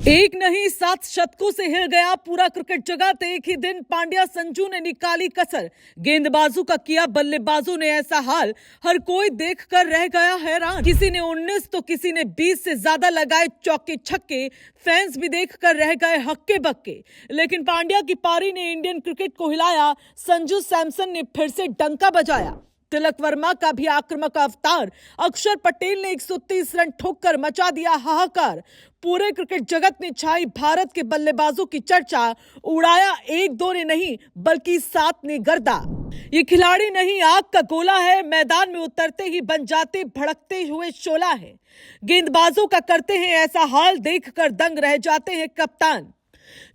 एक नहीं 7 शतकों से हिल गया पूरा क्रिकेट जगत। एक ही दिन पांड्या संजू ने निकाली कसर, गेंदबाजों का किया बल्लेबाजों ने ऐसा हाल, हर कोई देखकर रह गया हैरान। किसी ने 19 तो किसी ने 20 से ज्यादा लगाए चौके छक्के, फैंस भी देखकर रह गए हक्के बक्के। लेकिन पांड्या की पारी ने इंडियन क्रिकेट को हिलाया, संजू सैमसन ने फिर से डंका बजाया। तिलक वर्मा का भी आक्रामक अवतार, अक्षर पटेल ने 130 रन ठोककर मचा दिया हाहाकार। पूरे क्रिकेट जगत ने छाई भारत के बल्लेबाजों की चर्चा, उड़ाया एक दो ने नहीं बल्कि 7 ने गर्दा। ये खिलाड़ी नहीं आग का गोला है, मैदान में उतरते ही बन जाते भड़कते हुए शोला है। गेंदबाजों का करते हैं ऐसा हाल, देखकर दंग रह जाते हैं कप्तान।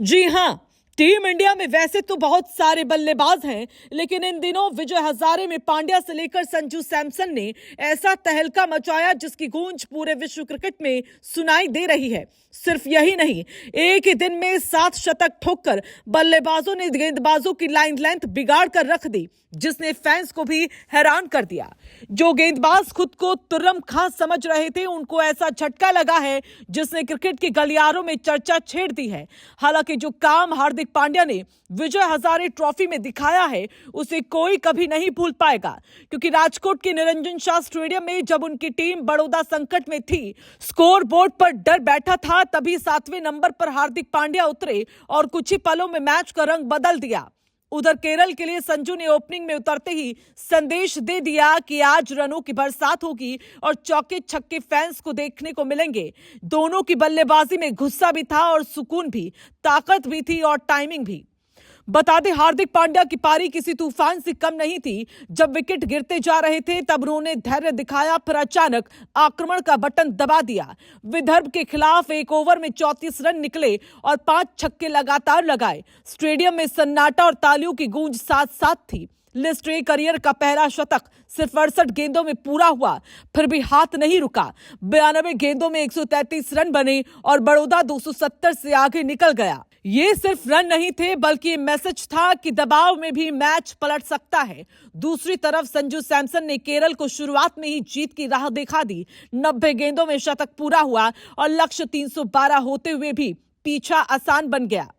जी हां, टीम इंडिया में वैसे तो बहुत सारे बल्लेबाज हैं, लेकिन इन दिनों विजय हजारे में पांड्या से लेकर संजू सैमसन ने ऐसा तहलका मचाया जिसकी गूंज पूरे विश्व क्रिकेट में सुनाई दे रही है। सिर्फ यही नहीं, एक ही दिन में 7 शतक ठोककर बल्लेबाजों ने गेंदबाजों की लाइन लेंथ बिगाड़ कर रख दी, जिसने फैंस को भी हैरान कर दिया। जो गेंदबाज खुद को तुर्रम खां समझ रहे थे, उनको ऐसा झटका लगा है जिसने क्रिकेट के गलियारों में चर्चा छेड़ दी है। हालांकि जो काम हार्दिक पांड्या ने विजय हजारे ट्रॉफी में दिखाया है, उसे कोई कभी नहीं भूल पाएगा, क्योंकि राजकोट के निरंजन शाह स्टेडियम में जब उनकी टीम बड़ौदा संकट में थी, स्कोर बोर्ड पर डर बैठा था, तभी 7वें नंबर पर हार्दिक पांड्या उतरे और कुछ ही पलों में मैच का रंग बदल दिया। उधर केरल के लिए संजू ने ओपनिंग में उतरते ही संदेश दे दिया कि आज रनों की बरसात होगी और चौके छक्के फैंस को देखने को मिलेंगे। दोनों की बल्लेबाजी में गुस्सा भी था और सुकून भी, ताकत भी थी और टाइमिंग भी। बता दें, हार्दिक पांड्या की पारी किसी तूफान से कम नहीं थी। जब विकेट गिरते जा रहे थे तब उन्होंने धैर्य दिखाया, फिर अचानक आक्रमण का बटन दबा दिया। विदर्भ के खिलाफ एक ओवर में 34 रन निकले और 5 छक्के लगातार लगाए। स्टेडियम में सन्नाटा और तालियों की गूंज साथ साथ थी। लिस्ट्रे करियर का पहला शतक सिर्फ 68 गेंदों में पूरा हुआ, फिर भी हाथ नहीं रुका। 92 गेंदों में 133 रन बने और बड़ौदा 270 से आगे निकल गया। ये सिर्फ रन नहीं थे, बल्कि मैसेज था कि दबाव में भी मैच पलट सकता है। दूसरी तरफ संजू सैमसन ने केरल को शुरुआत में ही जीत की राह दिखा दी। 90 गेंदों में शतक पूरा हुआ और लक्ष्य 312 होते हुए भी पीछा आसान बन गया।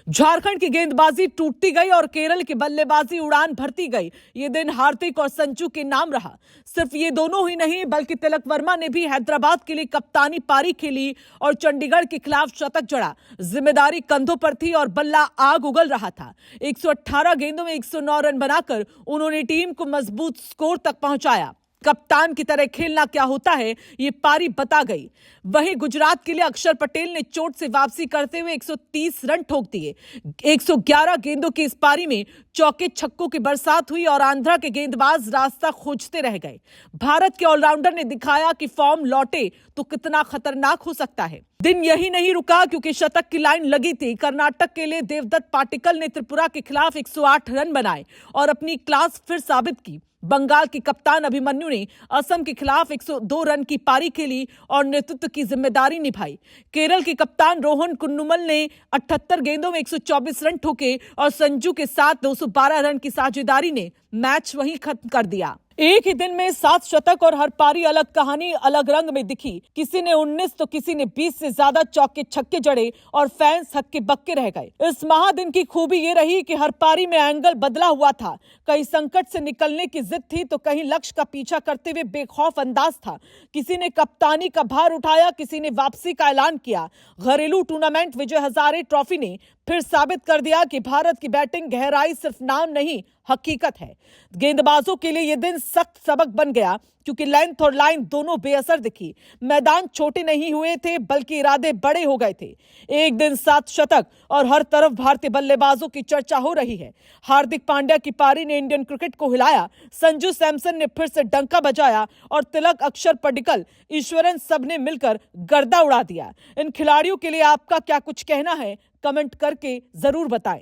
झारखंड की गेंदबाजी टूटती गई और केरल की बल्लेबाजी उड़ान भरती गई। ये दिन हार्दिक और संजू के नाम रहा। सिर्फ ये दोनों ही नहीं, बल्कि तिलक वर्मा ने भी हैदराबाद के लिए कप्तानी पारी खेली और चंडीगढ़ के खिलाफ शतक जड़ा। जिम्मेदारी कंधों पर थी और बल्ला आग उगल रहा था। 118 गेंदों में 109 रन बनाकर उन्होंने टीम को मजबूत स्कोर तक पहुंचाया। कप्तान की तरह खेलना क्या होता है, ये पारी बता गई। वहीं गुजरात के लिए अक्षर पटेल ने चोट से वापसी करते हुए 130 रन ठोक दिए। 111 गेंदों की इस पारी में चौके छक्कों की बरसात हुई और आंध्रा के गेंदबाज रास्ता खोजते रह गए। भारत के ऑलराउंडर ने दिखाया कि फॉर्म लौटे तो कितना खतरनाक हो सकता है। दिन यही नहीं रुका, क्योंकि शतक की लाइन लगी थी। कर्नाटक के लिए देवदत्त पाटिकल ने त्रिपुरा के खिलाफ 108 रन बनाए और अपनी क्लास फिर साबित की। बंगाल के कप्तान अभिमन्यु ने असम के खिलाफ 102 रन की पारी खेली और नेतृत्व की जिम्मेदारी निभाई। केरल के कप्तान रोहन कुन्नुमल ने 78 गेंदों में 124 रन ठोके और संजू के साथ 212 रन की साझेदारी ने मैच वहीं खत्म कर दिया। एक ही दिन में 7 शतक और हर पारी अलग कहानी, अलग रंग में दिखी। किसी ने 19 तो किसी ने 20 से ज्यादा चौके छक्के जड़े और फैंस हक्के बक्के रह गए। इस महादिन की खूबी ये रही कि हर पारी में एंगल बदला हुआ था। कहीं संकट से निकलने की जिद थी तो कहीं लक्ष्य का पीछा करते हुए बेखौफ अंदाज था। किसी ने कप्तानी का भार उठाया, किसी ने वापसी का ऐलान किया। घरेलू टूर्नामेंट विजय हजारे ट्रॉफी ने फिर साबित कर दिया कि भारत की बैटिंग गहराई सिर्फ नाम नहीं, हकीकत है। गेंदबाजों के लिए यह दिन सख्त सबक बन गया, क्योंकि लेंथ और लाइन दोनों बेअसर दिखी। मैदान छोटे नहीं हुए थे, बल्कि इरादे बड़े हो गए थे। एक दिन 7 शतक और हर तरफ भारतीय बल्लेबाजों की चर्चा हो रही है। हार्दिक पांड्या की पारी ने इंडियन क्रिकेट को हिलाया, संजू सैमसन ने फिर से डंका बजाया और तिलक, अक्षर पडिक्कल, ईश्वरन सबने मिलकर गर्दा उड़ा दिया। इन खिलाड़ियों के लिए आपका क्या कुछ कहना है, कमेंट करके जरूर बताएं।